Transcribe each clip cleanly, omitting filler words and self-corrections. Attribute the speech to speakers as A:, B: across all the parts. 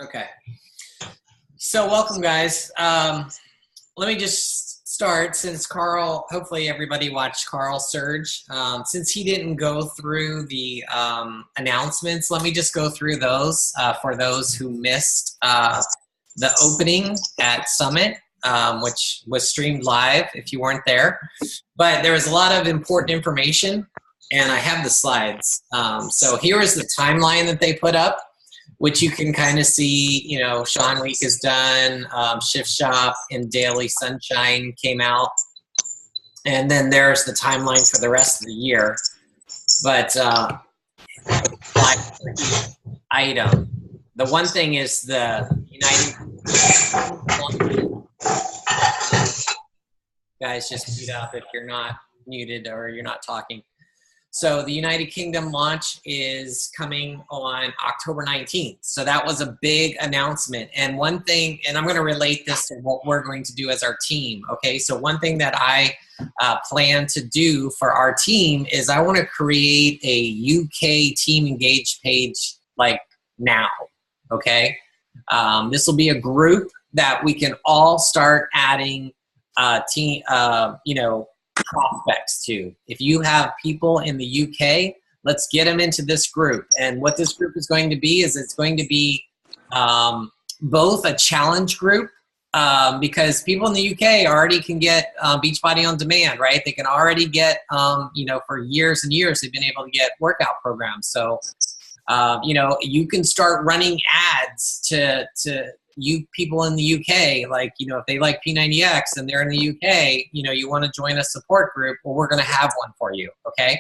A: Okay. So welcome, guys. Let me just start, since Carl, hopefully everybody watched Carl Surge. Since he didn't go through the announcements, let me just go through those for those who missed the opening at Summit, which was streamed live if you weren't there. But there was a lot of important information, and I have the slides. So here is the timeline that they put up, which you can kind of see. You know, Sean Week is done, Shift Shop and Daily Sunshine came out, and then there's the timeline for the rest of the year. But item, the one thing is the United. Guys, just mute up if you're not muted or you're not talking. So the United Kingdom launch is coming on October 19th. So that was a big announcement. And one thing, and I'm going to relate this to what we're going to do as our team. Okay, so one thing that I plan to do for our team is I want to create a UK team engaged page like now. Okay, this will be a group that we can all start adding prospects to. If you have people in the UK, let's get them into this group. And what this group is going to be is it's going to be both a challenge group, because people in the UK already can get Beachbody on demand, right? They can already get, for years and years, they've been able to get workout programs. So, you can start running ads to you people in the UK, like, if they like P90X and they're in the UK, you want to join a support group, well, we're going to have one for you, okay?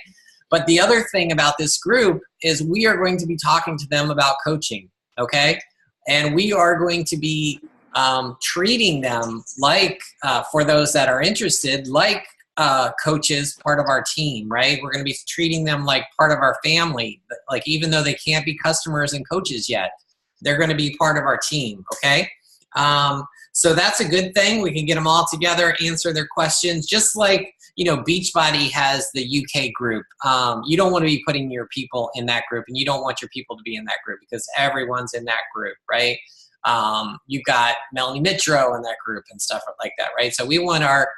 A: But the other thing about this group is we are going to be talking to them about coaching, okay? And we are going to be treating them like, for those that are interested, like coaches, part of our team, right? We're going to be treating them like part of our family, like even though they can't be customers and coaches yet, they're going to be part of our team, okay? So that's a good thing. We can get them all together, answer their questions, just like, Beachbody has the UK group. You don't want to be putting your people in that group, and you don't want your people to be in that group because everyone's in that group, right? You've got Melanie Mitro in that group and stuff like that, right? So we want our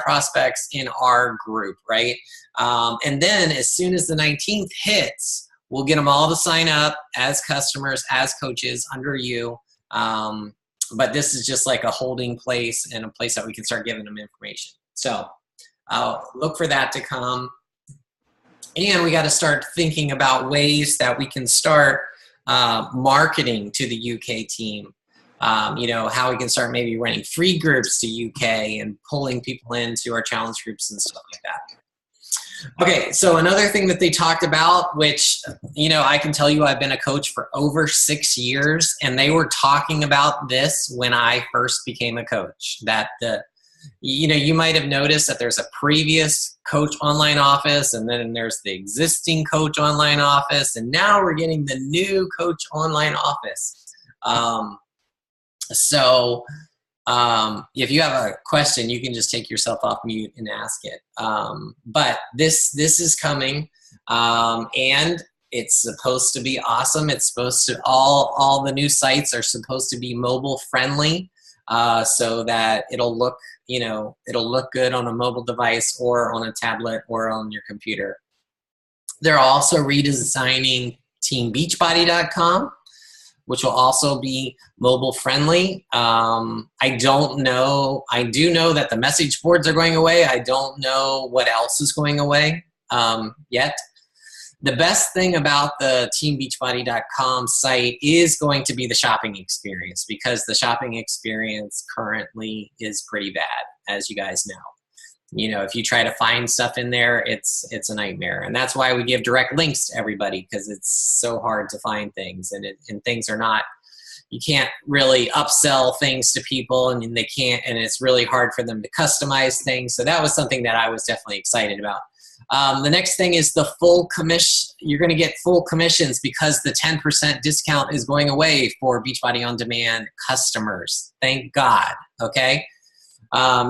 A: prospects in our group, right? And then as soon as the 19th hits, we'll get them all to sign up as customers, as coaches under you. But this is just like a holding place and a place that we can start giving them information. So look for that to come. And we got to start thinking about ways that we can start marketing to the UK team. How we can start maybe running free groups to UK and pulling people into our challenge groups and stuff like that. Okay, so another thing that they talked about, which, I can tell you I've been a coach for over 6 years, and they were talking about this when I first became a coach, that you might have noticed that there's a previous coach online office, and then there's the existing coach online office, and now we're getting the new coach online office. If you have a question, you can just take yourself off mute and ask it. But this is coming, and it's supposed to be awesome. It's supposed to, all the new sites are supposed to be mobile friendly, so that it'll look good on a mobile device or on a tablet or on your computer. They're also redesigning teambeachbody.com, which will also be mobile friendly. I don't know. I do know that the message boards are going away. I don't know what else is going away yet. The best thing about the teambeachbody.com site is going to be the shopping experience, because the shopping experience currently is pretty bad, as you guys know. If you try to find stuff in there, it's a nightmare. And that's why we give direct links to everybody, because it's so hard to find things, and things are not, you can't really upsell things to people, and they can't, and it's really hard for them to customize things. So that was something that I was definitely excited about. The next thing is the full commission. You're going to get full commissions because the 10% discount is going away for Beachbody On Demand customers. Thank God. Okay.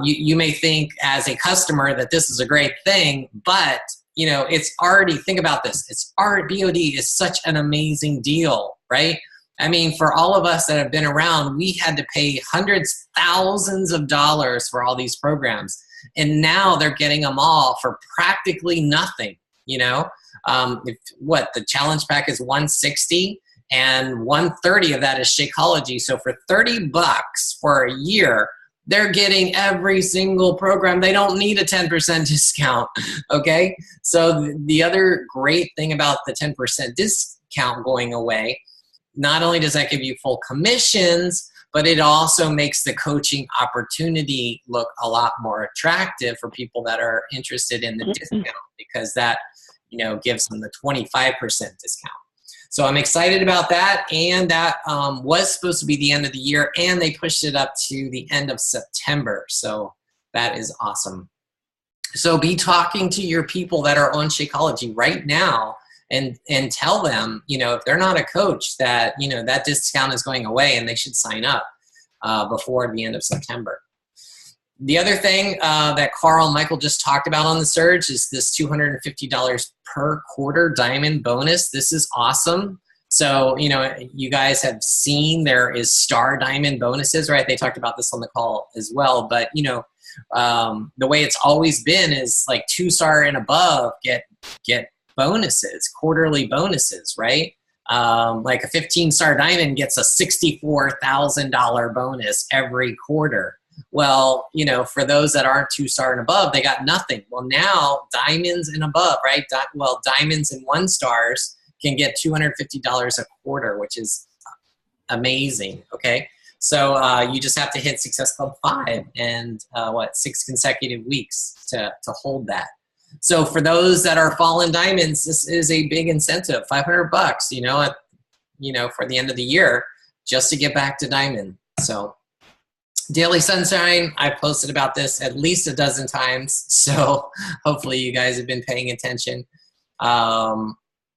A: You may think as a customer that this is a great thing, but it's already, think about this. BOD is such an amazing deal, right? I mean, for all of us that have been around, we had to pay hundreds, thousands of dollars for all these programs. And now they're getting them all for practically nothing, you know? The challenge pack is $160 and $130 of that is Shakeology. So for $30 for a year, they're getting every single program. They don't need a 10% discount, okay? So the other great thing about the 10% discount going away, not only does that give you full commissions, but it also makes the coaching opportunity look a lot more attractive for people that are interested in the discount, because that, you know, gives them the 25% discount. So I'm excited about that, and that was supposed to be the end of the year, and they pushed it up to the end of September. So that is awesome. So be talking to your people that are on Shakeology right now, and tell them, you know, if they're not a coach, that, you know, that discount is going away and they should sign up before the end of September. The other thing that Carl and Michael just talked about on the Surge is this $250 per quarter diamond bonus. This is awesome. So, you know, you guys have seen there is star diamond bonuses, right? They talked about this on the call as well. But, you know, the way it's always been is like 2-star and above get bonuses, quarterly bonuses, right? Like a 15-star diamond gets a $64,000 bonus every quarter. Well, you know, for those that aren't 2-star and above, they got nothing. Well, now diamonds and above, right? Diamonds and 1-stars can get $250 a quarter, which is amazing. Okay. So you just have to hit Success Club 5 and 6 consecutive weeks to hold that. So for those that are fallen diamonds, this is a big incentive, $500, you know, for the end of the year, just to get back to diamond. So Daily Sunshine, I've posted about this at least a dozen times. So hopefully you guys have been paying attention.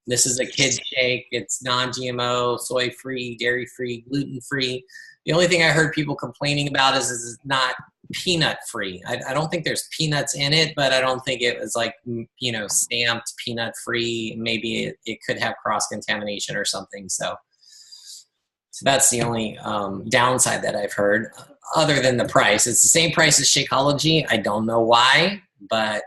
A: This is a kid shake. It's non-GMO, soy-free, dairy-free, gluten-free. The only thing I heard people complaining about is it's not peanut free. I don't think there's peanuts in it, but I don't think it was like, you know, stamped peanut free. Maybe it could have cross contamination or something. So that's the only downside that I've heard, other than the price. It's the same price as Shakeology. I don't know why, but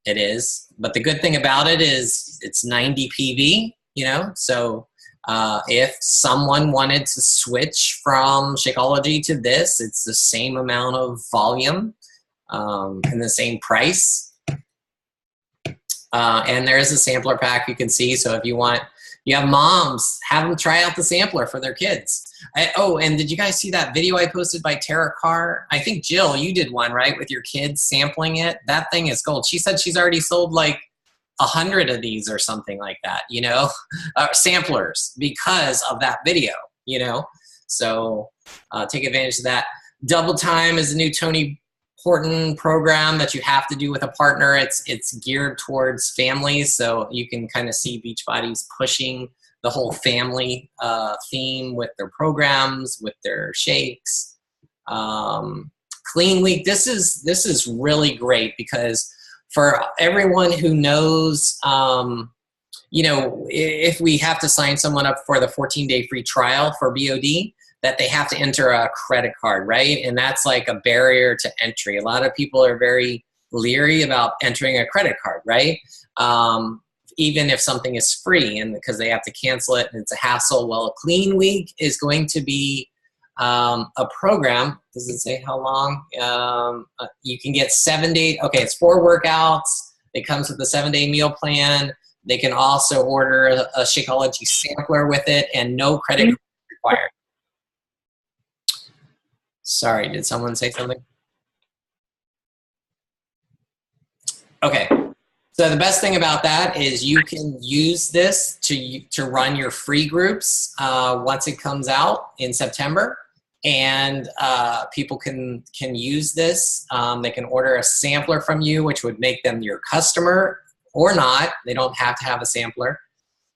A: it is. But the good thing about it is it's 90 PV, you know, so if someone wanted to switch from Shakeology to this, it's the same amount of volume and the same price. And there is a sampler pack you can see. So if you want, you have moms, have them try out the sampler for their kids. And did you guys see that video I posted by Tara Carr? I think, Jill, you did one, right, with your kids sampling it? That thing is gold. She said she's already sold like 100 of these or something like that, you know, samplers because of that video, you know. So take advantage of that. Double Time is a new Tony Horton program that you have to do with a partner. It's geared towards families, so you can kind of see Beachbody's pushing the whole family theme with their programs, with their shakes. Clean Week, this is really great, because for everyone who knows, you know, if we have to sign someone up for the 14-day free trial for BOD, that they have to enter a credit card, right? And that's like a barrier to entry. A lot of people are very leery about entering a credit card, right? Even if something is free, and because they have to cancel it and it's a hassle. Well, a Clean Week is going to be a program. Does it say how long? You can get 7 days. Okay, it's 4 workouts. It comes with a 7-day meal plan. They can also order a Shakeology sampler with it, and no credit card required. Sorry, did someone say something? Okay. So the best thing about that is you can use this to run your free groups once it comes out in September, and people can use this. They can order a sampler from you, which would make them your customer or not. They don't have to have a sampler,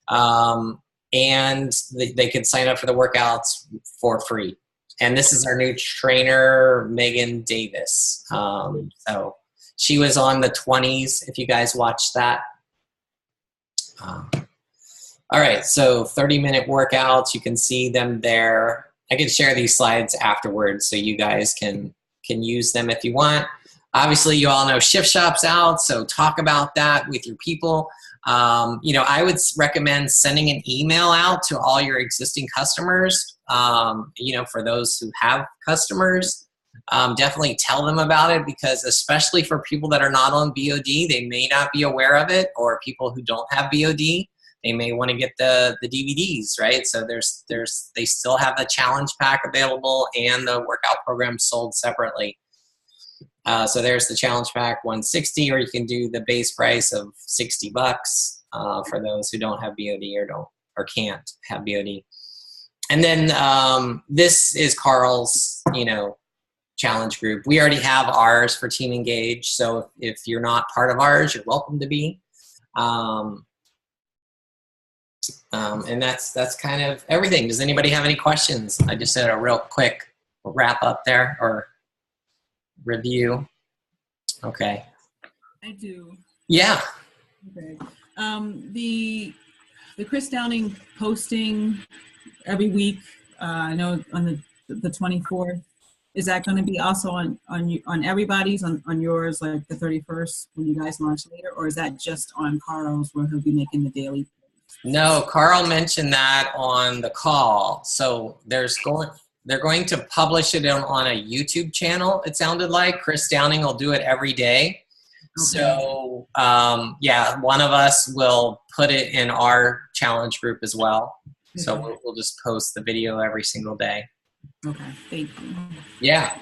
A: and they can sign up for the workouts for free. And this is our new trainer, Megan Davis. So she was on the 20s, if you guys watched that. All right, so 30-minute workouts, you can see them there. I can share these slides afterwards so you guys can use them if you want. Obviously, you all know Shift Shop's out, so talk about that with your people. You know, I would recommend sending an email out to all your existing customers. You know, for those who have customers, definitely tell them about it, because especially for people that are not on BOD, they may not be aware of it, or people who don't have BOD, they may want to get the DVDs, right? So they still have the challenge pack available and the workout program sold separately. So there's the challenge pack, $160, or you can do the base price of $60 for those who don't have BOD or can't have BOD. And then this is Carl's, you know, challenge group. We already have ours for Team Engage, so if you're not part of ours, you're welcome to be. And that's kind of everything. Does anybody have any questions? I just did a real quick wrap up there, or review. Okay.
B: I do.
A: Yeah.
B: Okay. The Chris Downing posting every week, I know on the 24th, is that going to be also on everybody's, on yours, like the 31st when you guys launch later, or is that just on Carl's where he'll be making the daily posts?
A: No, Carl mentioned that on the call. So they're going to publish it on a YouTube channel, it sounded like. Chris Downing will do it every day. Okay. So, yeah, one of us will put it in our challenge group as well. Okay. So we'll just post the video every single day.
B: Okay, thank you.
A: Yeah.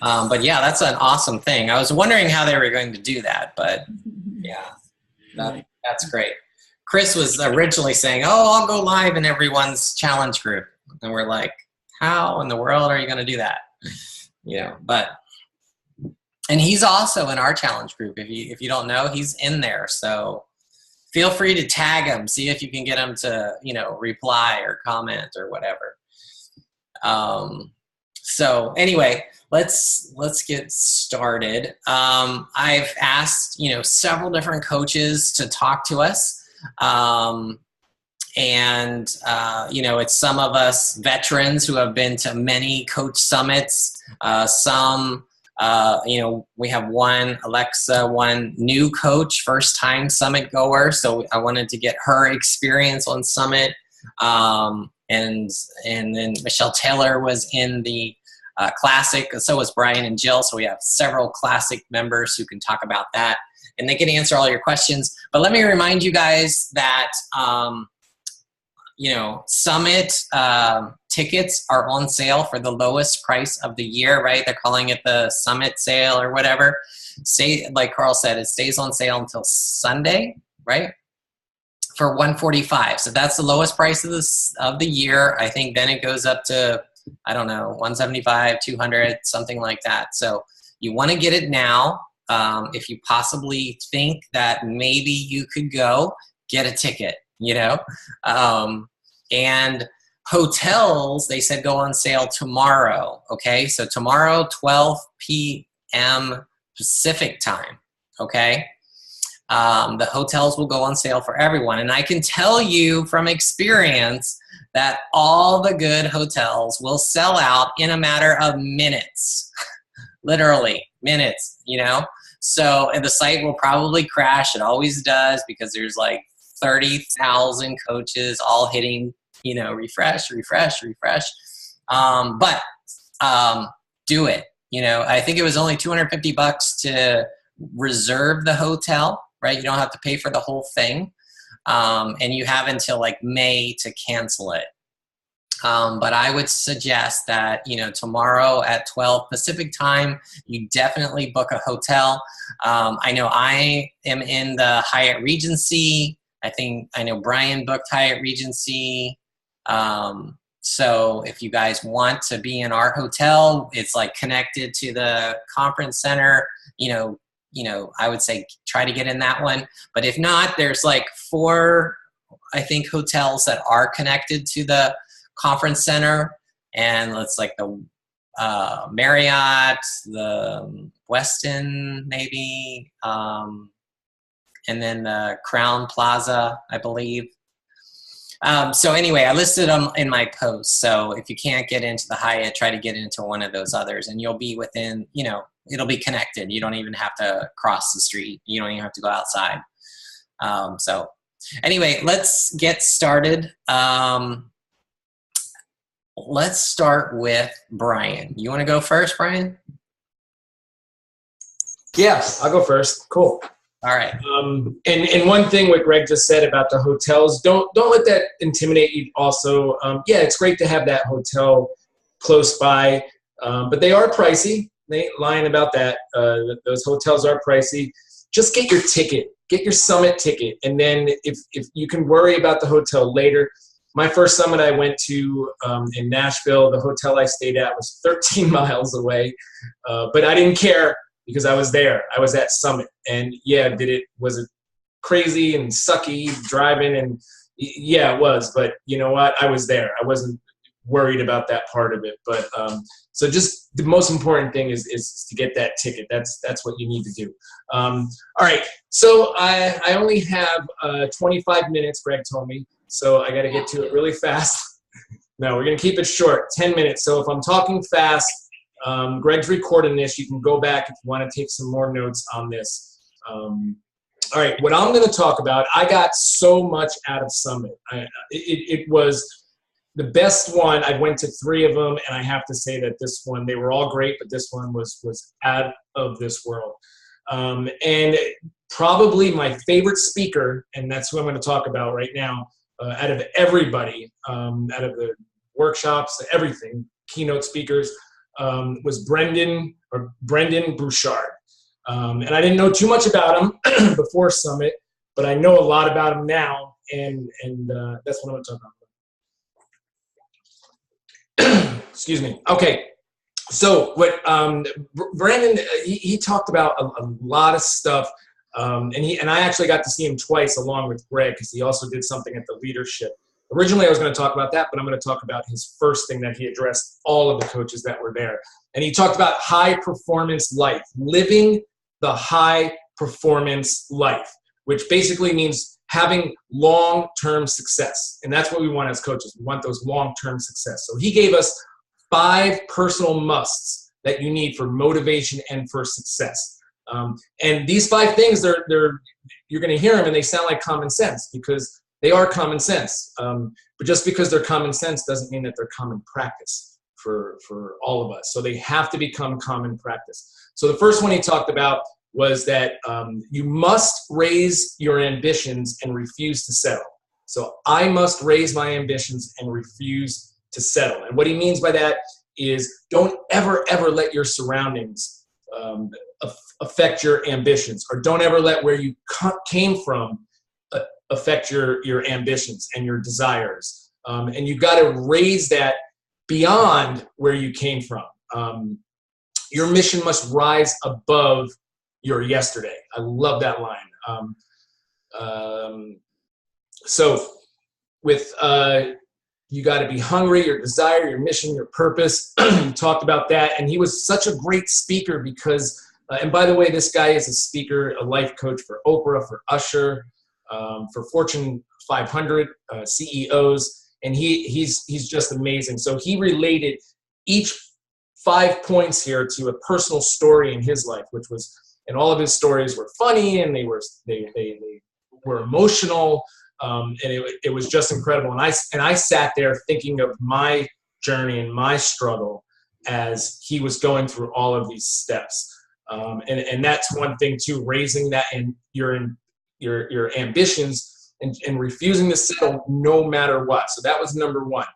A: But yeah, that's an awesome thing. I was wondering how they were going to do that, but yeah, that's great. Chris was originally saying, oh, I'll go live in everyone's challenge group. And we're like, how in the world are you going to do that? You know, and he's also in our challenge group. If you don't know, he's in there. So feel free to tag him, see if you can get him to, you know, reply or comment or whatever. So anyway, let's get started. I've asked, you know, several different coaches to talk to us. You know, it's some of us veterans who have been to many coach summits. Some, you know, we have one new coach, first time summit goer. So I wanted to get her experience on summit. And then Michelle Taylor was in the Classic. So was Brian and Jill. So we have several Classic members who can talk about that, and they can answer all your questions. But let me remind you guys that, you know, Summit tickets are on sale for the lowest price of the year, right? They're calling it the Summit sale or whatever. Like Carl said, it stays on sale until Sunday, right? For $145. So that's the lowest price of the year. I think then it goes up to, I don't know, $175, $200, something like that. So you want to get it now. If you possibly think that maybe you could go, get a ticket, you know. And hotels, they said, go on sale tomorrow. Okay, so tomorrow, 12 p.m. Pacific time. Okay. The hotels will go on sale for everyone. And I can tell you from experience that all the good hotels will sell out in a matter of minutes, literally minutes, you know? So, and the site will probably crash. It always does, because there's like 30,000 coaches all hitting, you know, refresh. But do it. You know, I think it was only $250 to reserve the hotel. Right? You don't have to pay for the whole thing. And you have until like May to cancel it. But I would suggest that, you know, tomorrow at 12 Pacific time, you definitely book a hotel. I know I am in the Hyatt Regency. I know Brian booked Hyatt Regency. So if you guys want to be in our hotel, it's like connected to the conference center, you know, I would say try to get in that one. But if not, there's like 4, I think, hotels that are connected to the conference center. And it's like the Marriott, the Westin, maybe, and then the Crown Plaza, I believe. So anyway, I listed them in my post. So if you can't get into the Hyatt, try to get into one of those others, and you'll be within, you know, it'll be connected. You don't even have to cross the street. You don't even have to go outside. So anyway, let's get started. Let's start with Brian. You want to go first, Brian?
C: Yeah, I'll go first. Cool.
A: All right.
C: And one thing what Greg just said about the hotels, don't let that intimidate you also. Yeah, it's great to have that hotel close by, but they are pricey. They ain't lying about that. Those hotels are pricey. Just get your ticket. Get your summit ticket. And then if you can worry about the hotel later. My first summit I went to in Nashville, the hotel I stayed at was 13 miles away, but I didn't care because I was there. I was at Summit, and yeah, was it crazy and sucky driving? And yeah, it was. But you know what? I was there. I wasn't worried about that part of it. But so just the most important thing is to get that ticket. That's what you need to do. All right. So I only have 25 minutes. Greg told me. So I got to get to it really fast. No, we're going to keep it short, 10 minutes. So if I'm talking fast, Greg's recording this. You can go back if you want to take some more notes on this. All right, what I'm going to talk about, I got so much out of Summit. It was the best one. I went to 3 of them, and I have to say that this one, they were all great, but this one was out of this world. And probably my favorite speaker, and that's who I'm going to talk about right now, out of everybody, out of the workshops, everything, keynote speakers, was Brendan Bouchard. And I didn't know too much about him before Summit, but I know a lot about him now, and that's what I'm going to talk about. Excuse me. Okay. So what Brandon, he talked about a lot of stuff. And I actually got to see him twice along with Greg because he also did something at the leadership. Originally, I was going to talk about that, but I'm going to talk about his first thing that he addressed all of the coaches that were there. And he talked about high performance life, living the high performance life, which basically means having long-term success. And that's what we want as coaches. We want those long-term success. So he gave us 5 personal musts that you need for motivation and for success. And these 5 things, you're going to hear them and they sound like common sense because they are common sense. But just because they're common sense doesn't mean that they're common practice for all of us. So they have to become common practice. So the first one he talked about was that you must raise your ambitions and refuse to settle. So I must raise my ambitions and refuse to settle. And what he means by that is don't ever let your surroundings affect your ambitions, or don't ever let where you came from affect your ambitions and your desires. And you got to raise that beyond where you came from. Your mission must rise above your yesterday. I love that line. So with you got to be hungry, your desire, your mission, your purpose. He talked about that. And he was such a great speaker because, and by the way, this guy is a speaker, a life coach for Oprah, for Usher, for Fortune 500 CEOs. And he's just amazing. So he related each 5 points here to a personal story in his life, which was, and all of his stories were funny and they were emotional. And it was just incredible. And I sat there thinking of my journey and my struggle as he was going through all of these steps. And that's one thing too, raising that and your ambitions and refusing to settle no matter what. So that was number 1.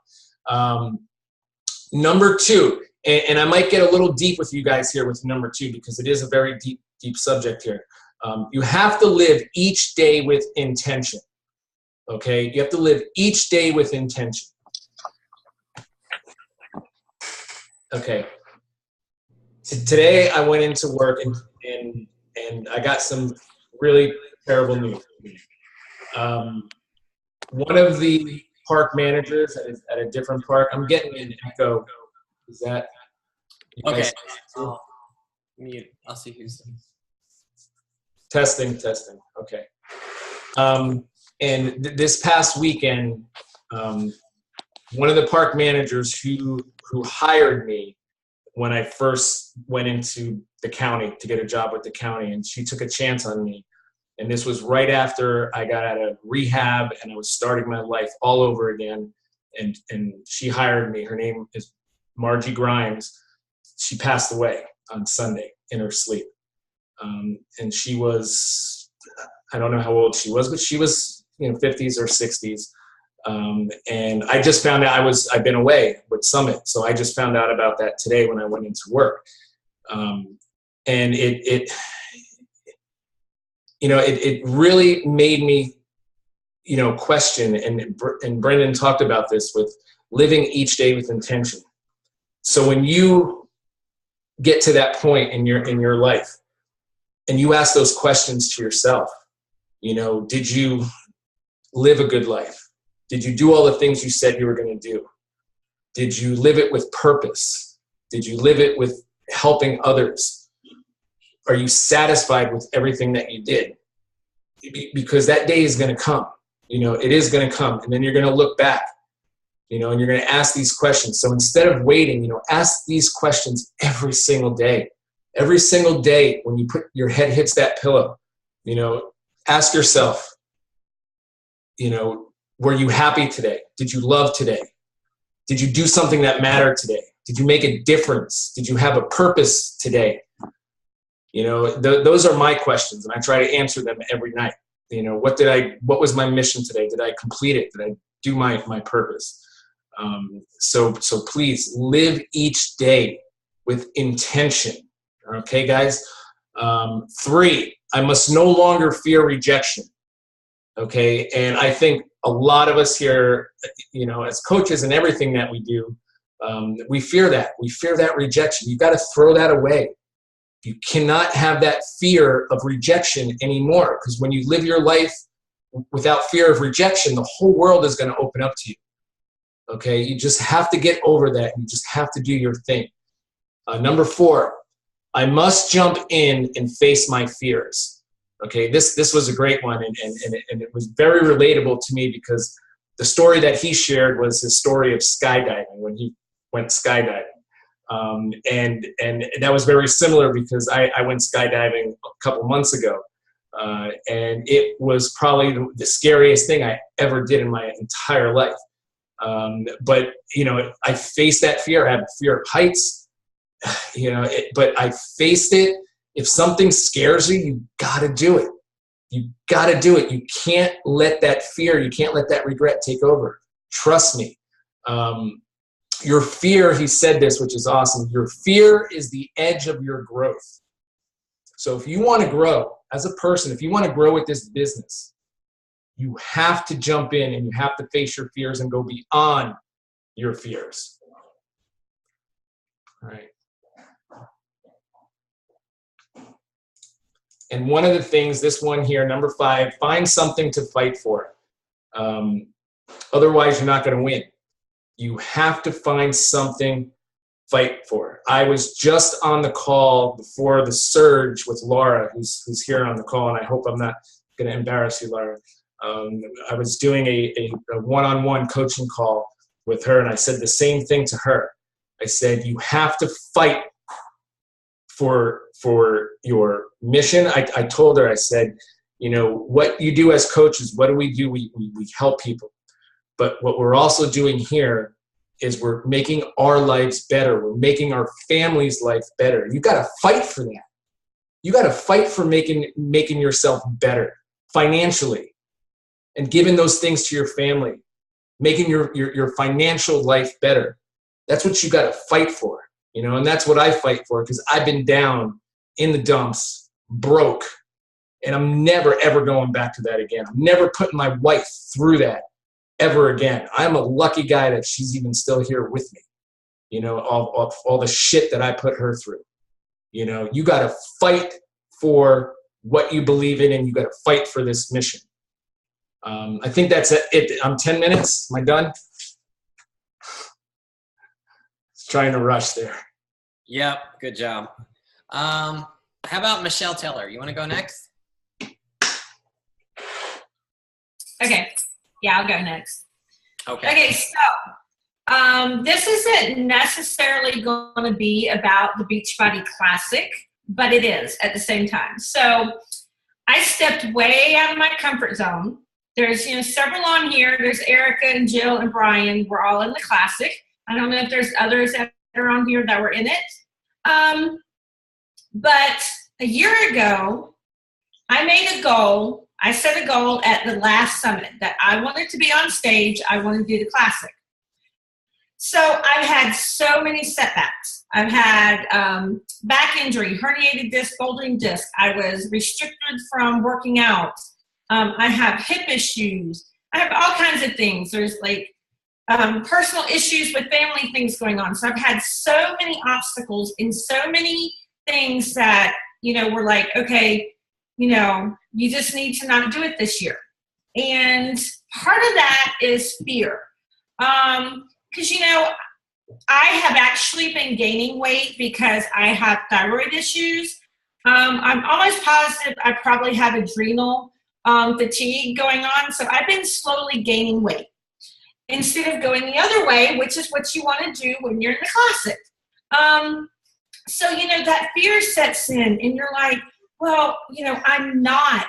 C: Number 2, and I might get a little deep with you guys here with number 2 because it is a very deep subject here. You have to live each day with intention. Okay, you have to live each day with intention. Okay. Today I went into work and I got some really terrible news. One of the park managers at a different park, I'm getting an echo. Is that
A: okay? Mute. I'll see who's
C: testing. Okay. And this past weekend, one of the park managers who hired me when I first went into the county to get a job with the county, and she took a chance on me. And this was right after I got out of rehab and I was starting my life all over again. And she hired me. Her name is Margie Grimes. She passed away on Sunday in her sleep. And she was, I don't know how old she was, but she was, 50s or 60s. And I just found out I've been away with Summit. So I just found out about that today when I went into work. And it really made me, question, and Brendan talked about this with living each day with intention. So when you get to that point in your life and you ask those questions to yourself, did you live a good life? Did you do all the things you said you were going to do? Did you live it with purpose? Did you live it with helping others? Are you satisfied with everything that you did? Because that day is going to come. It is going to come. And then you're going to look back, and you're going to ask these questions. So instead of waiting, ask these questions every single day. Every single day when your head hits that pillow, ask yourself, were you happy today? Did you love today? Did you do something that mattered today? Did you make a difference? Did you have a purpose today? Those are my questions, and I try to answer them every night. What was my mission today? Did I complete it? Did I do my purpose? So please live each day with intention. Okay, guys? 3, I must no longer fear rejection. Okay, and I think a lot of us here, as coaches and everything that we do, we fear that. We fear that rejection. You've got to throw that away. You cannot have that fear of rejection anymore, because when you live your life without fear of rejection, the whole world is going to open up to you. Okay, you just have to get over that. You just have to do your thing. Number 4, I must jump in and face my fears. Okay, this was a great one, and it was very relatable to me, because the story that he shared was his story of skydiving, when he went skydiving. And that was very similar, because I went skydiving a couple months ago. And it was probably the scariest thing I ever did in my entire life. But, I faced that fear. I have fear of heights, but I faced it. If something scares you, you got to do it. You got to do it. You can't let that fear, you can't let that regret take over. Trust me. Your fear, he said this, which is awesome. Your fear is the edge of your growth. So if you want to grow as a person, if you want to grow with this business, you have to jump in and you have to face your fears and go beyond your fears. All right. And one of the things, this one here, number 5, find something to fight for. Otherwise, you're not going to win. You have to find something fight for. I was just on the call before the surge with Laura, who's here on the call, and I hope I'm not going to embarrass you, Laura. I was doing a one-on-one coaching call with her, and I said the same thing to her. I said, you have to fight for your mission. I told her, I said, what you do as coaches, what do? We help people. But what we're also doing here is we're making our lives better. We're making our family's life better. You got to fight for that. You got to fight for making yourself better financially, and giving those things to your family, making your financial life better. That's what you got to fight for, and that's what I fight for, because I've been down in the dumps, broke, and I'm never, ever going back to that again. I'm never putting my wife through that ever again. I'm a lucky guy that she's even still here with me, all the shit that I put her through. You got to fight for what you believe in, and you got to fight for this mission. I think that's it. I'm 10 minutes. Am I done? Just trying to rush there.
A: Yep, good job. How about Michelle Taylor? You want to go next?
D: Okay. Yeah, I'll go next. Okay, so this isn't necessarily going to be about the Beachbody Classic, but it is at the same time. So I stepped way out of my comfort zone. There's, several on here. There's Erica and Jill and Brian. We're all in the Classic. I don't know if there's others that are on here that were in it. But a year ago, I made a goal. I set a goal at the last summit that I wanted to be on stage. I wanted to do the Classic. So I've had so many setbacks. I've had back injury, herniated disc, bulging disc. I was restricted from working out. I have hip issues. I have all kinds of things. There's like personal issues with family things going on. So I've had so many obstacles and so many things that, were like, okay, you just need to not do it this year. And part of that is fear. Because, I have actually been gaining weight because I have thyroid issues. I'm almost positive I probably have adrenal fatigue going on. So I've been slowly gaining weight instead of going the other way, which is what you want to do when you're in the Classic. So, that fear sets in and you're like, well, I'm not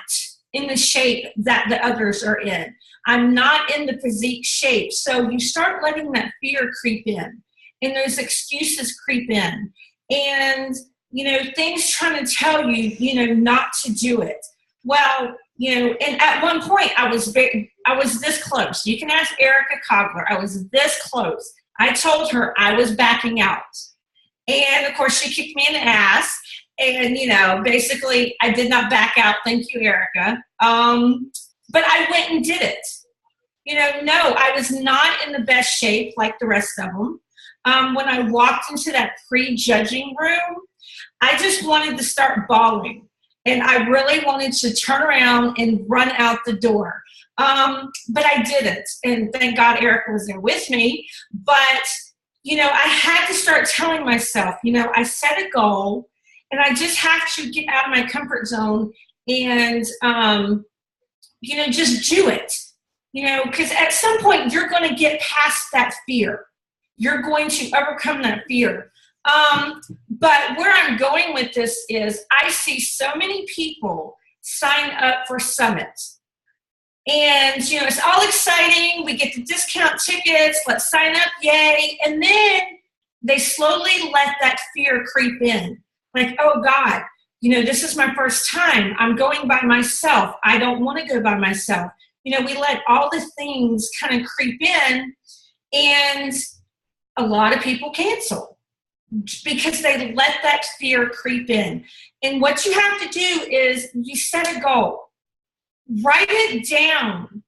D: in the shape that the others are in. I'm not in the physique shape. So you start letting that fear creep in and those excuses creep in and, things trying to tell you, not to do it. Well, and at one point I was this close. You can ask Erica Cogler. I was this close. I told her I was backing out. And of course she kicked me in the ass. And, basically I did not back out. Thank you, Erica. But I went and did it. No, I was not in the best shape like the rest of them. When I walked into that pre-judging room, I just wanted to start bawling. And I really wanted to turn around and run out the door. But I didn't. And thank God Erica was there with me. But, I had to start telling myself, I set a goal and I just have to get out of my comfort zone and, just do it. Because at some point you're going to get past that fear. You're going to overcome that fear. But where I'm going with this is I see so many people sign up for summits. And, it's all exciting. We get the discount tickets. Let's sign up. Yay. And then they slowly let that fear creep in. Like, oh, God, this is my first time. I'm going by myself. I don't want to go by myself. We let all the things kind of creep in, and a lot of people cancel because they let that fear creep in. And what you have to do is you set a goal. Write it down.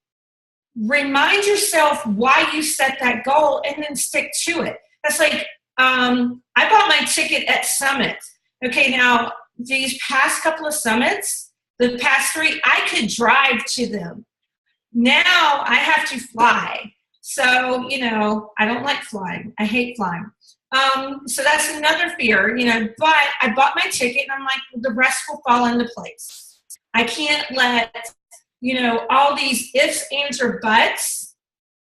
D: Remind yourself why you set that goal and then stick to it. That's like, I bought my ticket at Summit. Okay, now these past couple of summits, the past 3, I could drive to them. Now I have to fly. So, I don't like flying. I hate flying. So that's another fear, but I bought my ticket and I'm like, well, the rest will fall into place. I can't let, all these ifs, ands, or buts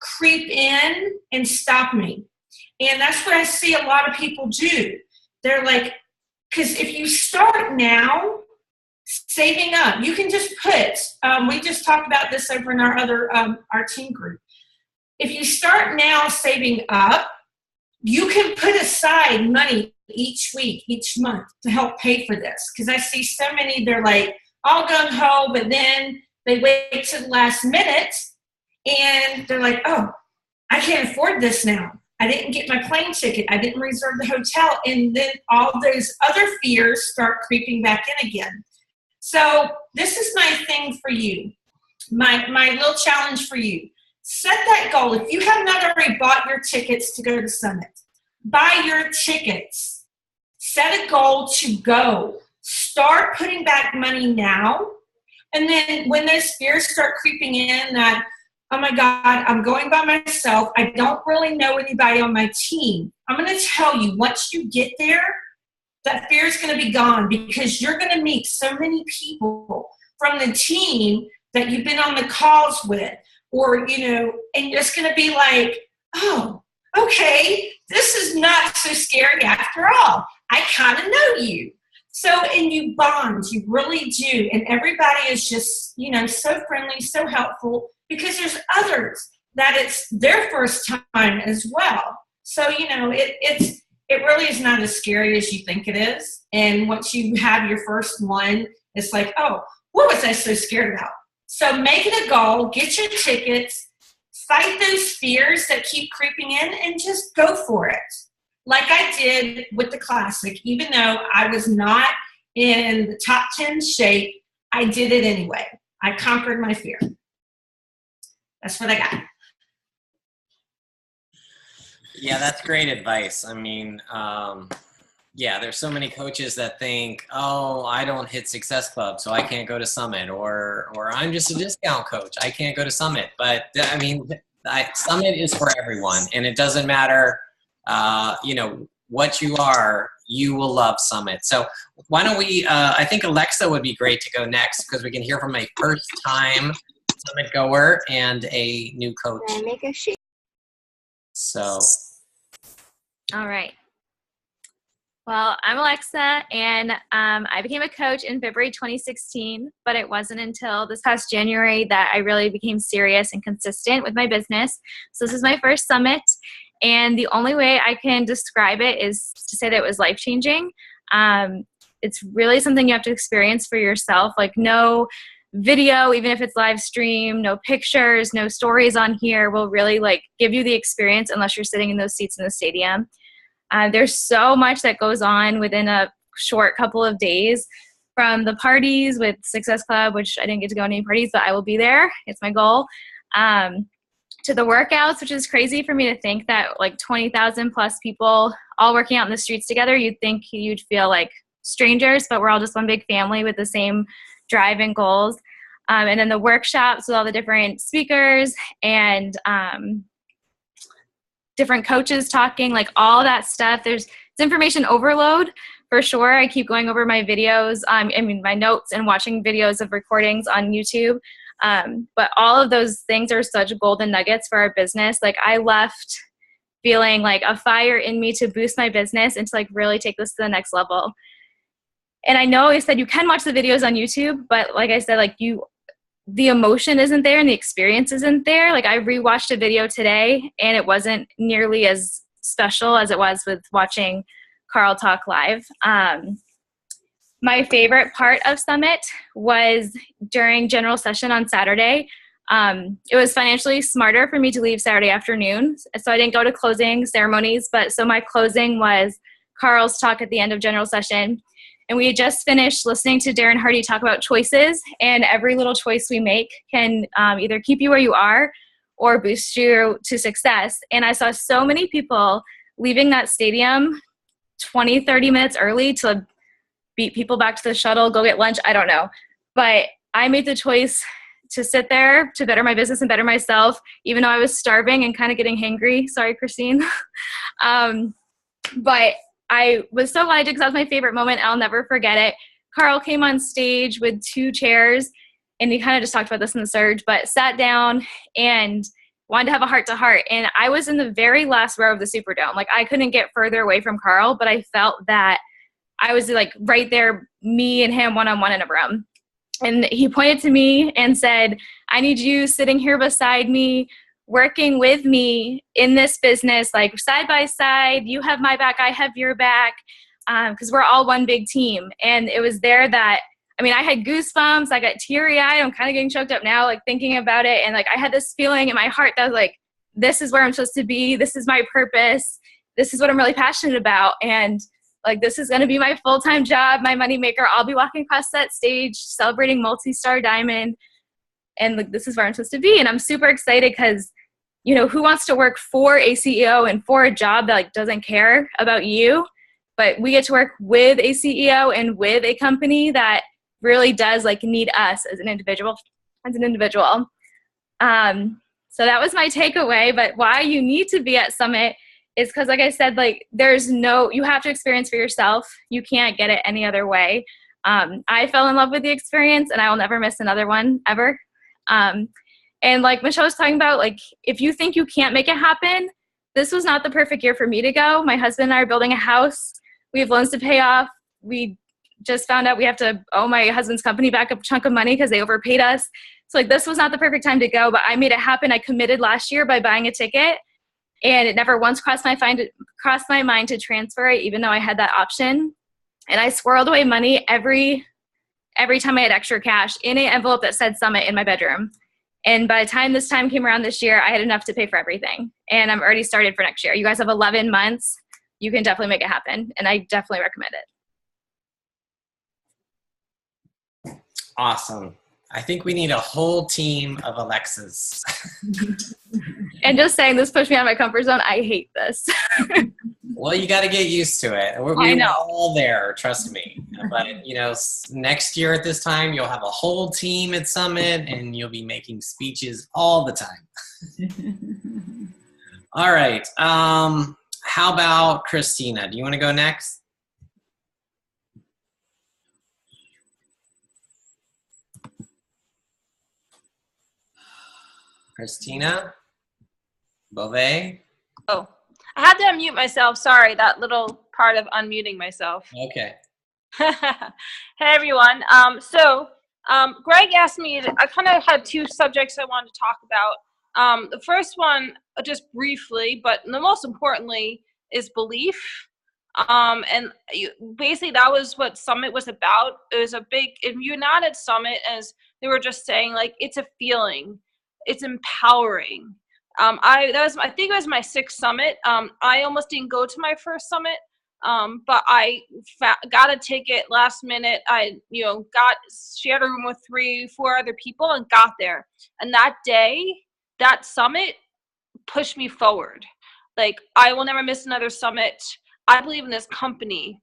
D: creep in and stop me. And that's what I see a lot of people do. They're like, because if you start now saving up, you can just put, we just talked about this over in our other, our team group. If you start now saving up, you can put aside money each week, each month to help pay for this. Because I see so many, they're like all gung-ho, but then they wait to the last minute and they're like, oh, I can't afford this now. I didn't get my plane ticket. I didn't reserve the hotel. And then all those other fears start creeping back in again. So this is my thing for you, my little challenge for you. Set that goal. If you have not already bought your tickets to go to Summit, buy your tickets. Set a goal to go. Start putting back money now. And then when those fears start creeping in that, oh my God, I'm going by myself. I don't really know anybody on my team. I'm going to tell you, once you get there, that fear is going to be gone because you're going to meet so many people from the team that you've been on the calls with, or, you know, and it's going to be like, oh, okay, this is not so scary after all. I kind of know you. So, and you bond, you really do. And everybody is just, you know, so friendly, so helpful, because there's others that it's their first time as well. So, you know, it really is not as scary as you think it is. And once you have your first one, it's like, oh, what was I so scared about? So make it a goal, get your tickets, fight those fears that keep creeping in, and just go for it. Like I did with the Classic. Even though I was not in the top 10 shape, I did it anyway. I conquered my fear. That's what I got.
A: Yeah, that's great advice. I mean, yeah, there's so many coaches that think, oh, I don't hit Success Club, so I can't go to Summit, or I'm just a discount coach, I can't go to Summit. But I mean, Summit is for everyone, and it doesn't matter, you know, what you are, you will love Summit. So why don't we, I think Alexa would be great to go next, because we can hear from a first-time Summit goer and a new coach.
E: Can I make a shake?
A: So.
F: All right. Well, I'm Alexa, and I became a coach in February 2016, but it wasn't until this past January that I really became serious and consistent with my business. So this is my first summit, and the only way I can describe it is to say that it was life-changing. It's really something you have to experience for yourself, like no video, even if it's live stream, no pictures, no stories on here will really like give you the experience unless you're sitting in those seats in the stadium. There's so much that goes on within a short couple of days, from the parties with Success Club, which I didn't get to go to any parties, but I will be there. It's my goal. To the workouts, which is crazy for me to think that like 20,000 plus people all working out in the streets together, you'd think you'd feel like strangers, but we're all just one big family with the same drive and goals. And then the workshops with all the different speakers and different coaches talking, like all that stuff. It's information overload for sure. I keep going over my videos, my notes, and watching videos of recordings on YouTube. But all of those things are such golden nuggets for our business. Like I left feeling like a fire in me to boost my business and to like really take this to the next level. And I know I said you can watch the videos on YouTube, but like I said, like the emotion isn't there and the experience isn't there. Like I rewatched a video today and it wasn't nearly as special as it was with watching Carl talk live. My favorite part of Summit was during general session on Saturday. It was financially smarter for me to leave Saturday afternoon, so I didn't go to closing ceremonies, but so my closing was Carl's talk at the end of general session. And we had just finished listening to Darren Hardy talk about choices, and every little choice we make can either keep you where you are or boost you to success. And I saw so many people leaving that stadium 20, 30 minutes early to beat people back to the shuttle, go get lunch, I don't know. But I made the choice to sit there to better my business and better myself, even though I was starving and kind of getting hangry. Sorry, Christine. But I was so glad I did, because that was my favorite moment. I'll never forget it. Carl came on stage with 2 chairs, and he kind of just talked about this in the surge, but sat down and wanted to have a heart-to-heart. And I was in the very last row of the Superdome. Like I couldn't get further away from Carl, but I felt that I was like right there, me and him one-on-one in a room. And he pointed to me and said, I need you sitting here beside me, working with me in this business, like side by side. You have my back, I have your back, because we're all one big team. And it was there that, I mean, I had goosebumps, I got teary-eyed, I'm kind of getting choked up now, like thinking about it. And like I had this feeling in my heart that was like, this is where I'm supposed to be, this is my purpose, this is what I'm really passionate about. And like, this is going to be my full-time job, my moneymaker. I'll be walking across that stage, celebrating multi-star diamond. And like, this is where I'm supposed to be. And I'm super excited because, you know, who wants to work for a CEO and for a job that like doesn't care about you? But we get to work with a CEO and with a company that really does like need us as an individual. So that was my takeaway. But why you need to be at Summit is because, like I said, like you have to experience for yourself. You can't get it any other way. I fell in love with the experience, and I will never miss another one ever. And like Michelle was talking about, like, if you think you can't make it happen, this was not the perfect year for me to go. My husband and I are building a house. We have loans to pay off. We just found out we have to owe my husband's company back a chunk of money because they overpaid us. So like, this was not the perfect time to go, but I made it happen. I committed last year by buying a ticket, and it never once crossed my mind to transfer it, even though I had that option. And I squirreled away money every time I had extra cash in an envelope that said Summit in my bedroom. And by the time this time came around this year, I had enough to pay for everything. And I'm already started for next year. You guys have 11 months. You can definitely make it happen. And I definitely recommend it.
A: Awesome. I think we need a whole team of Alexas.
F: And just saying, this pushed me out of my comfort zone. I hate this.
A: Well, you got to get used to it.
F: I know.
A: We're all there, trust me. But, you know, next year at this time, you'll have a whole team at Summit, and you'll be making speeches all the time. All right. How about Kristina? Do you want to go next? Kristina Beauvais?
E: Oh, I had to unmute myself. Sorry, that little part of unmuting myself.
A: Okay.
E: Hey, everyone. Greg asked me, I kind of had two subjects I wanted to talk about. The first one, just briefly, but the most importantly, is belief. Basically, that was what Summit was about. It was a big, if you're not at Summit, as they were just saying, like, it's a feeling. It's empowering. I think it was my 6th Summit. I almost didn't go to my first Summit, but I got a ticket last minute. I, shared a room with 3-4 other people and got there. And that day, that Summit pushed me forward. Like, I will never miss another Summit. I believe in this company.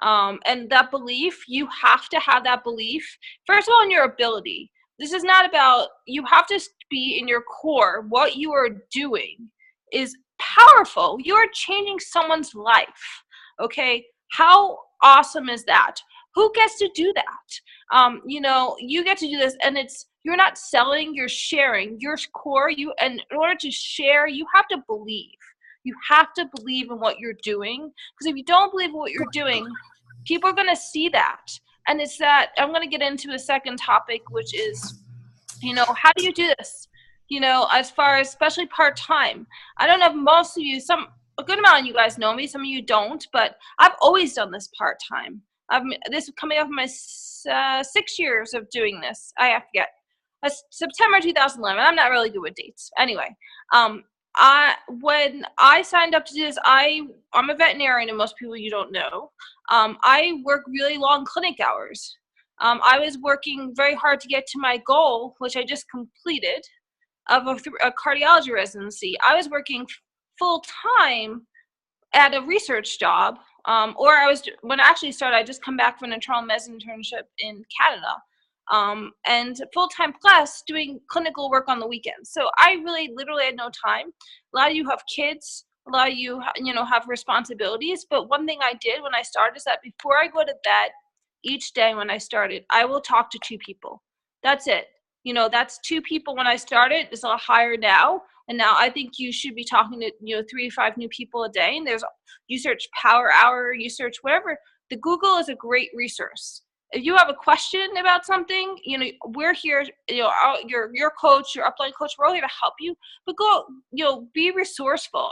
E: And that belief, you have to have that belief, first of all, in your ability. This is not about, you have to be in your core. What you are doing is powerful. You are changing someone's life. Okay. How awesome is that? Who gets to do that? You get to do this, and you're not selling, you're sharing your core. And in order to share, you have to believe. You have to believe in what you're doing. Because if you don't believe in what you're doing, people are going to see that. And it's that, I'm going to get into a second topic, which is, how do you do this? As far as, especially part-time. I don't know if most of you, a good amount of you guys know me, some of you don't, but I've always done this part-time. This is coming up my 6 years of doing this. I have to get September 2011. I'm not really good with dates. Anyway, when I signed up to do this, I'm a veterinarian, and most people you don't know. I work really long clinic hours. I was working very hard to get to my goal, which I just completed, of a cardiology residency. I was working full time at a research job, when I actually started, I just come back from an internal medicine internship in Canada, and full-time plus doing clinical work on the weekends. So I really literally had no time. A lot of you have kids. A lot of you, have responsibilities. But one thing I did when I started is that before I go to bed each day when I started, I will talk to 2 people. That's it. That's 2 people when I started. It's a lot higher now. And now I think you should be talking to, 3 to 5 new people a day. And you search Power Hour, you search whatever. The Google is a great resource. If you have a question about something, we're here, your coach, your upline coach, we're all here to help you. But go, be resourceful.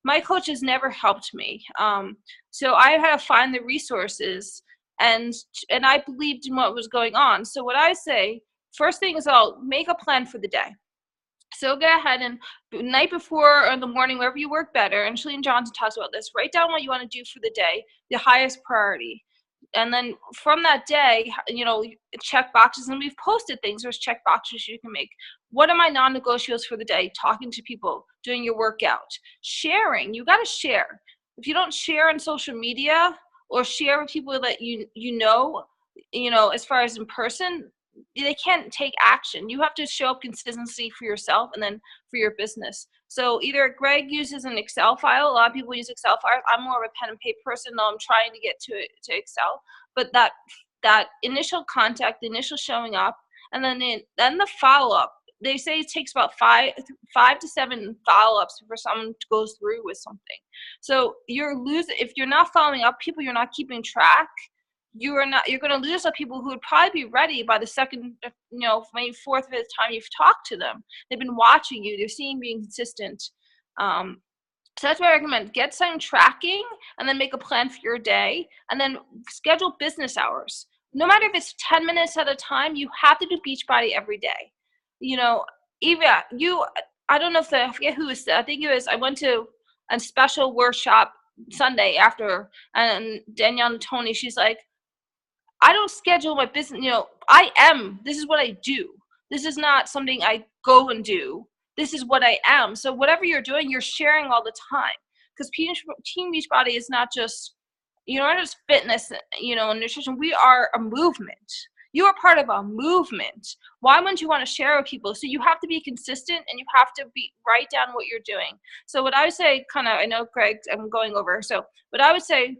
E: My coach has never helped me. So I had to find the resources, and I believed in what was going on. So what I say, first thing is I'll make a plan for the day. So go ahead and the night before or in the morning, wherever you work better, and Shalene Johnson talks about this, write down what you want to do for the day, the highest priority. And then from that day, check boxes, and we've posted things. There's check boxes you can make. What are my non-negotiables for the day? Talking to people, doing your workout, sharing. You got to share. If you don't share on social media or share with people that as far as in person, they can't take action. You have to show up consistency for yourself and then for your business. So either Greg uses an Excel file. A lot of people use Excel files. I'm more of a pen and paper person, though I'm trying to get to Excel. But that initial contact, the initial showing up, and then the follow-up. they say it takes about five to seven follow-ups for someone to go through with something. So if you're not following up people, you're not keeping track, you're going to lose the people who would probably be ready by the second, maybe fourth, fifth time you've talked to them. They've been watching you. They're seeing being consistent. So that's what I recommend. Get some tracking and then make a plan for your day and then schedule business hours. No matter if it's 10 minutes at a time, you have to do Beachbody every day. Eva, I don't know I forget who it was. I think it was, I went to a special workshop Sunday after, and Danielle and Tony, she's like, I don't schedule my business, this is what I do. This is not something I go and do. This is what I am. So whatever you're doing, you're sharing all the time. Because Team Beachbody is not just, not just fitness, and nutrition. We are a movement. You are part of a movement. Why wouldn't you want to share with people? So you have to be consistent and you have to write down what you're doing. So what I would say, I know Greg, I'm going over. So what I would say,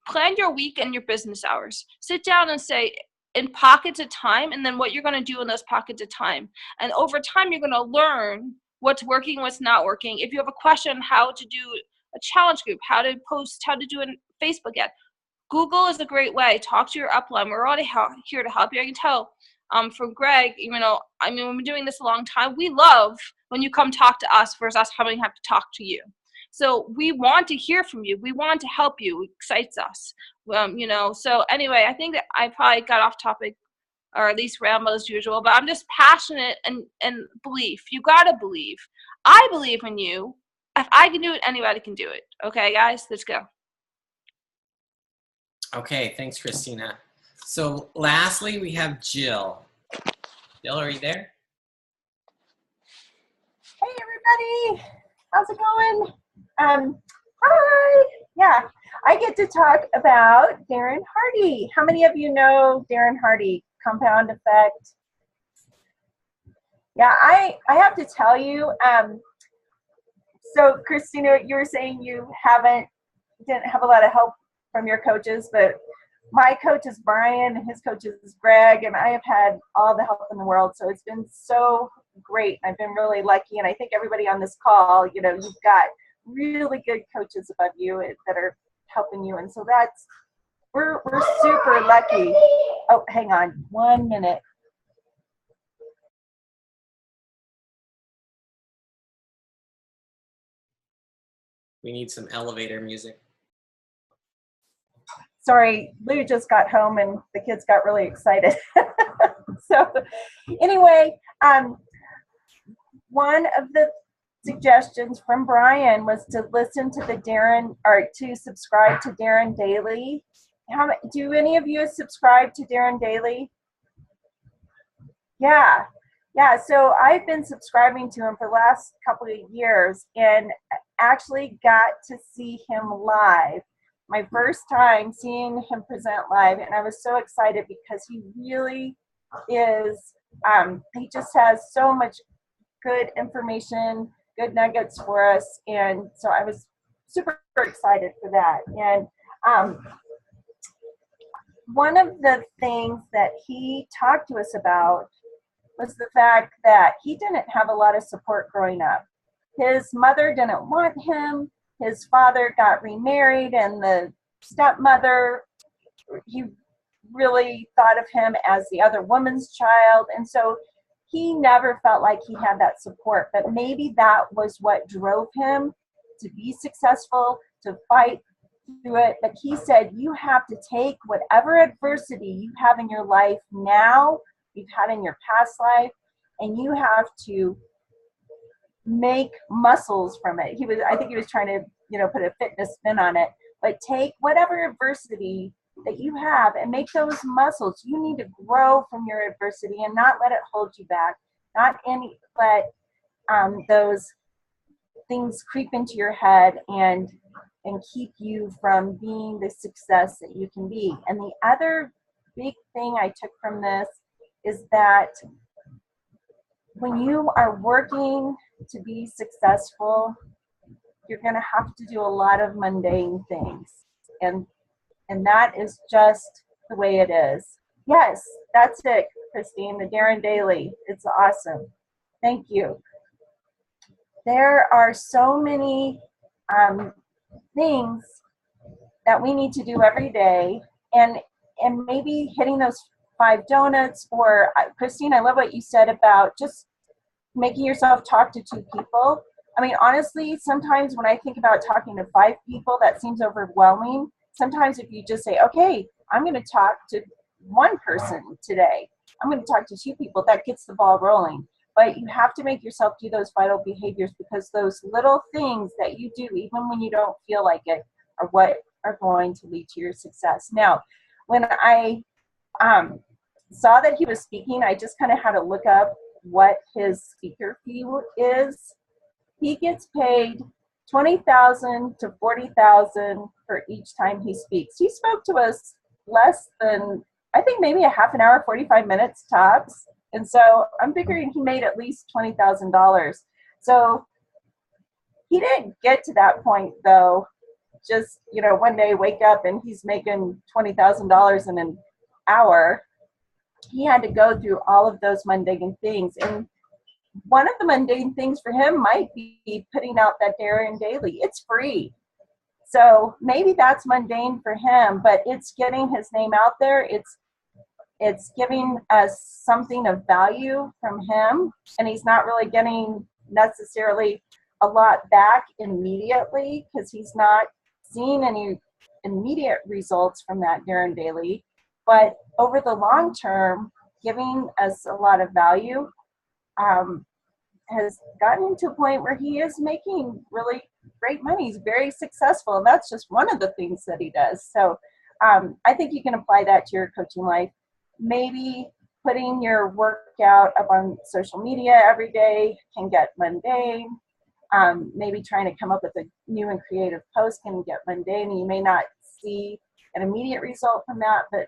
E: plan your week and your business hours. Sit down and say, in pockets of time, and then what you're going to do in those pockets of time. And over time, you're going to learn what's working, what's not working. If you have a question, how to do a challenge group, how to post, how to do a Facebook ad, Google is a great way. Talk to your upline. We're already here to help you. I can tell from Greg, we've been doing this a long time. We love when you come talk to us versus us having to talk to you. So we want to hear from you. We want to help you. It excites us. So anyway, I think that I probably got off topic or at least ramble as usual, but I'm just passionate and belief. You got to believe. I believe in you. If I can do it, anybody can do it. Okay, guys, let's go.
A: Okay, thanks, Kristina. So lastly, we have Jill. Jill, are you there?
G: Hey, everybody. How's it going? Hi. Yeah, I get to talk about Darren Hardy. How many of you know Darren Hardy, compound effect? Yeah, I have to tell you, so Kristina, you were saying you didn't have a lot of help from your coaches, but my coach is Brian and his coach is Greg, and I have had all the help in the world. So it's been so great. I've been really lucky, and I think everybody on this call, you've got really good coaches above you that are helping you, and so we're super lucky. Oh, hang on 1 minute.
A: We need some elevator music.
G: Sorry, Lou just got home and the kids got really excited. So anyway, one of the suggestions from Brian was to listen to to subscribe to Darren Daily. Do any of you subscribe to Darren Daily? Yeah. So I've been subscribing to him for the last couple of years and actually got to see him live. My first time seeing him present live, and I was so excited because he really is, he just has so much good information, good nuggets for us, and so I was super excited for that. And one of the things that he talked to us about was the fact that he didn't have a lot of support growing up. His mother didn't want him. His father got remarried, and the stepmother, he really thought of him as the other woman's child. And so he never felt like he had that support. But maybe that was what drove him to be successful, to fight through it. But he said, you have to take whatever adversity you have in your life now, you've had in your past life, and you have to make muscles from it. I think he was trying to, put a fitness spin on it, but take whatever adversity that you have and make those muscles. You need to grow from your adversity and not let it hold you back, not let those things creep into your head and keep you from being the success that you can be. And the other big thing I took from this is that when you are working to be successful, you're going to have to do a lot of mundane things. And that is just the way it is. Yes, that's it, Christine, the Darren Daily. It's awesome. Thank you. There are so many things that we need to do every day, and maybe hitting those 5 donuts, or Christine, I love what you said about just making yourself talk to 2 people. I mean, honestly, sometimes when I think about talking to 5 people, that seems overwhelming. Sometimes if you just say, okay, I'm going to talk to 1 person today, I'm going to talk to 2 people, that gets the ball rolling. But you have to make yourself do those vital behaviors, because those little things that you do, even when you don't feel like it, are what are going to lead to your success. Now, when I saw that he was speaking, I just kind of had to look up what his speaker fee is. He gets paid $20,000 to $40,000 for each time he speaks. He spoke to us less than, I think, maybe a half an hour, 45 minutes tops. And so I'm figuring he made at least $20,000. So he didn't get to that point, though, just, you know, one day wake up and he's making $20,000 in an hour. He had to go through all of those mundane things. And one of the mundane things for him might be putting out that Darren Daily. It's free. So maybe that's mundane for him, but it's getting his name out there. It's giving us something of value from him, and he's not really getting necessarily a lot back immediately, because he's not seeing any immediate results from that Darren Daily. But over the long term, giving us a lot of value has gotten to a point where he is making really great money. He's very successful, and that's just one of the things that he does. So I think you can apply that to your coaching life. Maybe putting your workout up on social media every day can get mundane. Maybe trying to come up with a new and creative post can get mundane, and you may not see an immediate result from that, but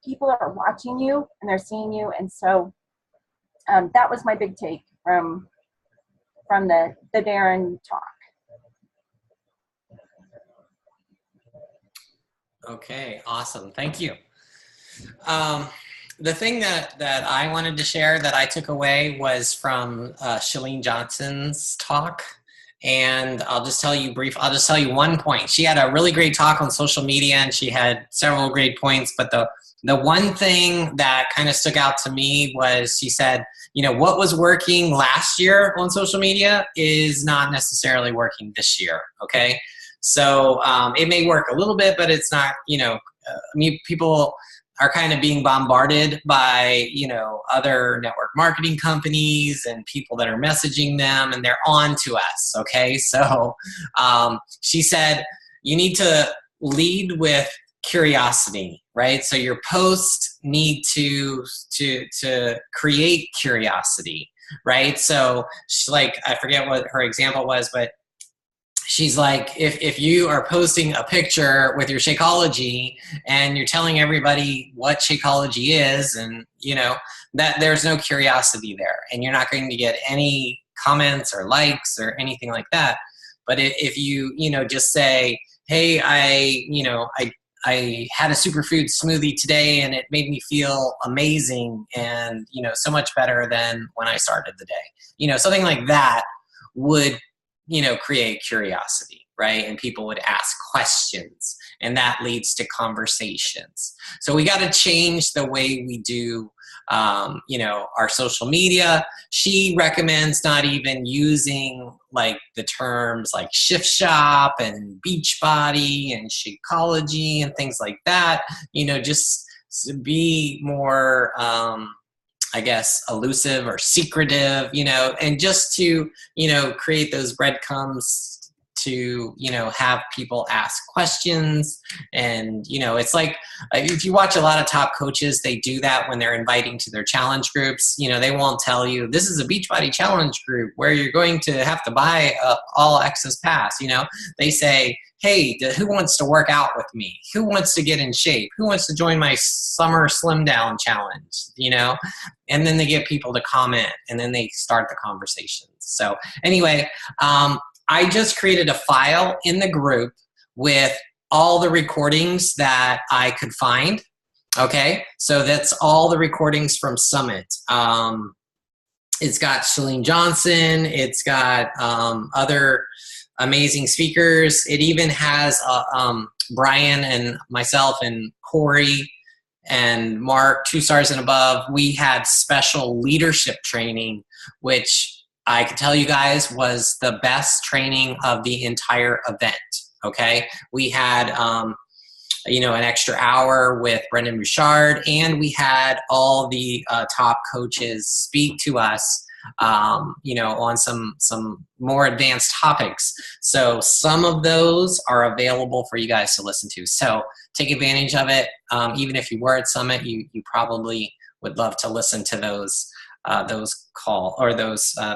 G: people are watching you and they're seeing you. And so that was my big take from the Darren talk.
A: Okay, awesome. Thank you. The thing that I wanted to share that I took away was from Chalene Johnson's talk. And I'll just tell you one point. She had a really great talk on social media, and she had several great points. But the one thing that kind of stuck out to me was, she said, you know, what was working last year on social media is not necessarily working this year. Okay. So it may work a little bit, but it's not, you know, people are kind of being bombarded by, you know, other network marketing companies and people that are messaging them, and they're on to us. Okay. So she said, you need to lead with curiosity, right? So your posts need to create curiosity, right? So she's like, I forget what her example was, but she's like, if you are posting a picture with your Shakeology and you're telling everybody what Shakeology is, and you know that there's no curiosity there, and you're not going to get any comments or likes or anything like that. But if you just say, hey, I had a superfood smoothie today and it made me feel amazing and so much better than when I started the day, something like that would create curiosity, right? And people would ask questions, and that leads to conversations. So we got to change the way we do, our social media. She recommends not even using like the terms like Shift Shop and Beachbody and Shakeology and things like that. Just be more, I guess, elusive or secretive, and just to, create those breadcrumbs to, have people ask questions. And, it's like, if you watch a lot of top coaches, they do that when they're inviting to their challenge groups. They won't tell you, this is a Beachbody challenge group where you're going to have to buy all access pass. They say, hey, who wants to work out with me? Who wants to get in shape? Who wants to join my summer slim down challenge? And then they get people to comment, and then they start the conversations. So anyway, I just created a file in the group with all the recordings that I could find. Okay, so that's all the recordings from Summit. It's got Shalene Johnson. It's got other amazing speakers. It even has Brian and myself and Corey and Mark, 2 stars and above. We had special leadership training, which I can tell you guys was the best training of the entire event. Okay, we had you know, an extra hour with Brendan Bouchard, and we had all the top coaches speak to us, you know, on some more advanced topics. So some of those are available for you guys to listen to. So take advantage of it. Even if you were at Summit, you probably would love to listen to those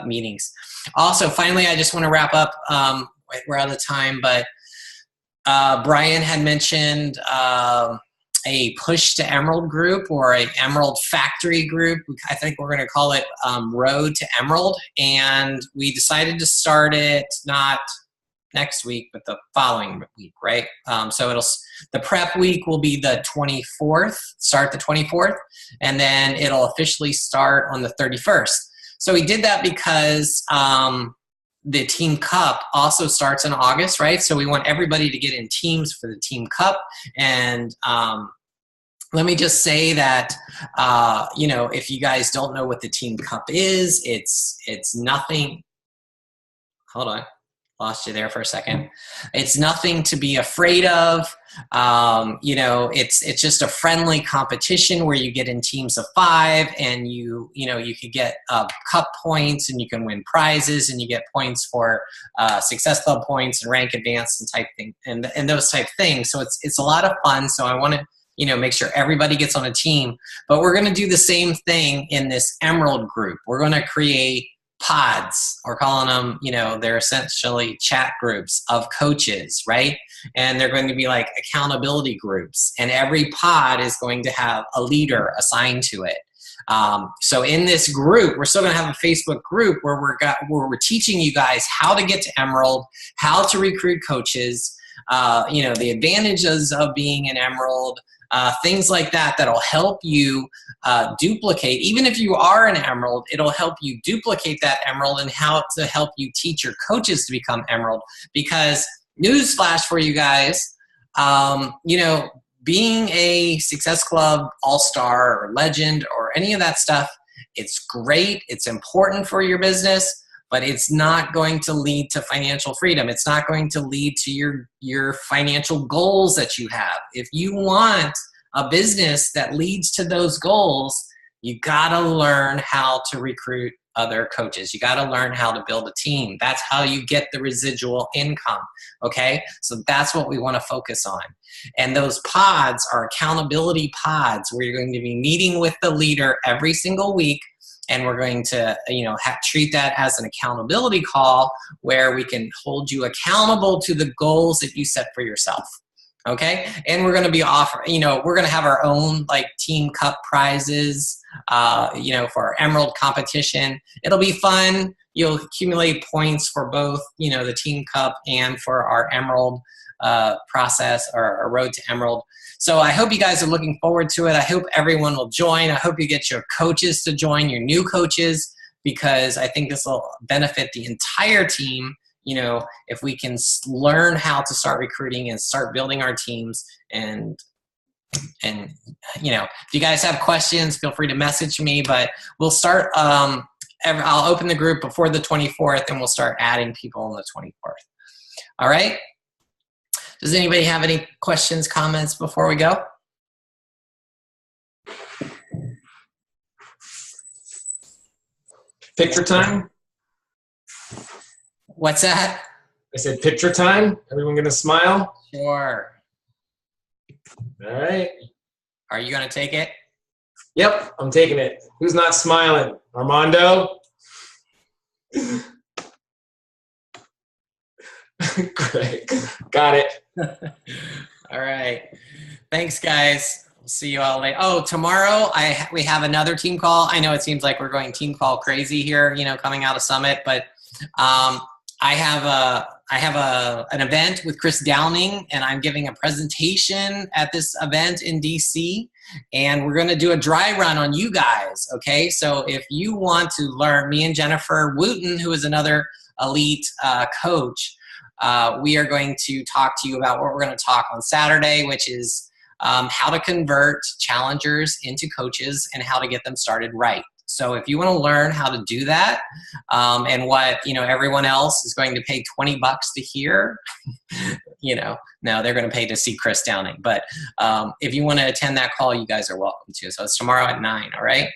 A: meetings. Also, finally, I just want to wrap up. We're out of time, but Brian had mentioned a Push to Emerald group or a Emerald Factory group. I think we're going to call it Road to Emerald. And we decided to start it not next week, but the following week, right? So the prep week will be the 24th, start the 24th, and then it'll officially start on the 31st. So we did that because the Team Cup also starts in August, right? So we want everybody to get in teams for the Team Cup. And let me just say that, you know, if you guys don't know what the Team Cup is, it's nothing. Hold on. Lost you there for a second. It's nothing to be afraid of. You know, it's just a friendly competition where you get in teams of 5, and you could get cup points, and you can win prizes, and you get points for Success Club points and rank advanced and type thing and those type things. So it's a lot of fun. So I want to, you know, make sure everybody gets on a team. But we're going to do the same thing in this Emerald group. We're going to create pods, or calling them, you know, they're essentially chat groups of coaches, right? And they're going to be like accountability groups, and every pod is going to have a leader assigned to it. So in this group, we're still going to have a Facebook group where we're teaching you guys how to get to Emerald, how to recruit coaches, you know, the advantages of being an Emerald, things like that that'll help you duplicate. Even if you are an Emerald, it'll help you duplicate that Emerald, and how to help you teach your coaches to become Emerald. Because newsflash for you guys, you know, being a Success Club All-Star or Legend or any of that stuff, it's great. It's important for your business, but it's not going to lead to financial freedom. It's not going to lead to your financial goals that you have. If you want a business that leads to those goals, you gotta learn how to recruit other coaches. You gotta learn how to build a team. That's how you get the residual income, okay? So that's what we wanna focus on. And those pods are accountability pods where you're going to be meeting with the leader every single week, and we're going to, you know, treat that as an accountability call where we can hold you accountable to the goals that you set for yourself. Okay. And we're going to be offering, you know, we're going to have our own like Team Cup prizes, you know, for our Emerald competition. It'll be fun. You'll accumulate points for both, you know, the Team Cup and for our Emerald process, or our Road to Emerald. So I hope you guys are looking forward to it. I hope everyone will join. I hope you get your coaches to join, your new coaches, because I think this will benefit the entire team. You know, if we can learn how to start recruiting and start building our teams, and you know, if you guys have questions, feel free to message me, but we'll start, I'll open the group before the 24th, and we'll start adding people on the 24th. All right. Does anybody have any questions, comments before we go?
C: Picture time?
A: What's that?
C: I said picture time. Everyone gonna smile?
A: Sure.
C: All right.
A: Are you gonna take it?
C: Yep, I'm taking it. Who's not smiling? Armando? Great. Got it.
A: All right. Thanks, guys. We'll see you all later. Oh, tomorrow we have another team call. I know it seems like we're going team call crazy here, you know, coming out of Summit, but I have an event with Chris Downing, and I'm giving a presentation at this event in DC, and we're going to do a dry run on you guys. Okay, so if you want to learn, me and Jennifer Wooten, who is another elite coach, we are going to talk to you about what we're going to talk on Saturday, which is how to convert challengers into coaches and how to get them started right. So if you want to learn how to do that, and what, everyone else is going to pay $20 to hear, no, they're going to pay to see Chris Downing. But if you want to attend that call, you guys are welcome to. So it's tomorrow at 9, all right?